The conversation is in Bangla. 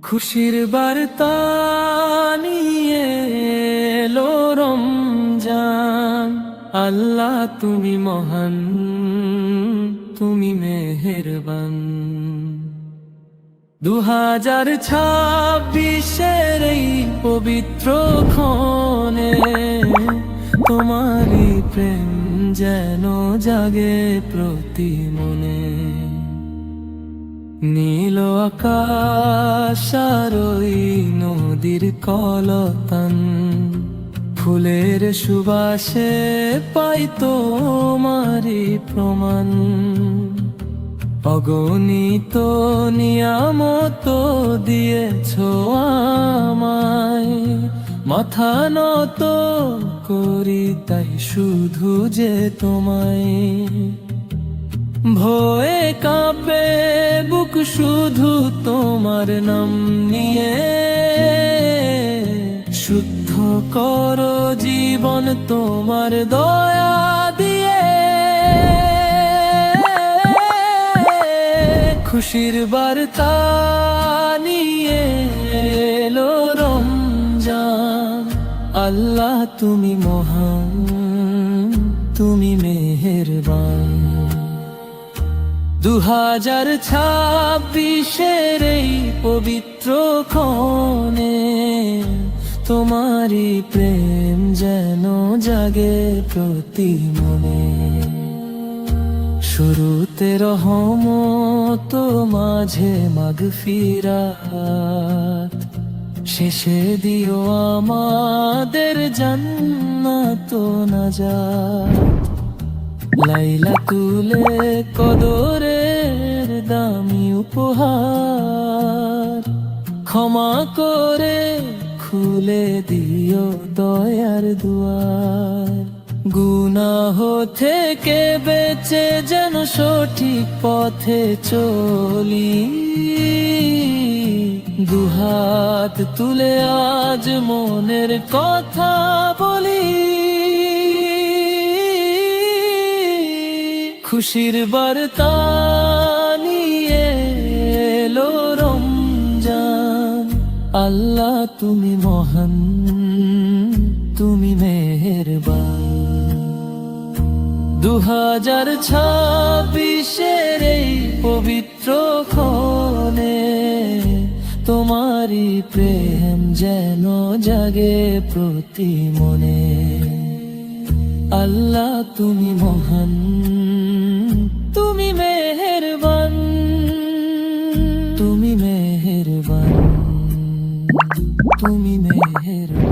খুশির বার্তা নিয়ে এলো রমজান। আল্লাহ তুমি মহান, তুমি মেহেরবান। 2026 এই পবিত্র ক্ষণে তোমারই প্রেম যেন জাগে প্রতি মনে। নীল আকাশ আর ওই নদীর কলতান, ফুলের সুবাসে পাই তোমারই প্রমাণ। অগণিত নিয়ামত দিয়েছ আমায়, মাথা নত করি তাই শুধু যে তোমায়। ভয়ে কাঁপে বুক শুধু তোমার নাম নিয়ে, শুদ্ধ করো জীবন তোমার দয়া দিয়ে। খুশির বার্তা নিয়ে এলো রমজান। আল্লাহ তুমি মহান, তুমি মেহেরবান। 2026 এই পবিত্র ক্ষণে তোমারই প্রেম যেন জাগে প্রতি মনে। শুরুতে রহমত, মাঝে মাগফিরাত, শেষে দিও আমাদের জান্নাত নাজাত। লাইলাতুল কদরের দামি উপহার, ক্ষমা করে খুলে দিও দয়ার দুয়ার। গুনাহ থেকে বেঁচে যেন সঠিক পথে চলি, দুহাত তুলে আজ মনের কথা বলি। খুশির বার্তা নিয়ে এলো রমজান। আল্লাহ তুমি মহান, তুমি মেহেরবান। 2026 এই পবিত্র ক্ষণে তোমারই প্রেম যেন জাগে প্রতি মনে। আল্লাহ তুমি মহান, তুমি মেহেরবান, তুমি মেহেরবান, তুমি মেহেরবান।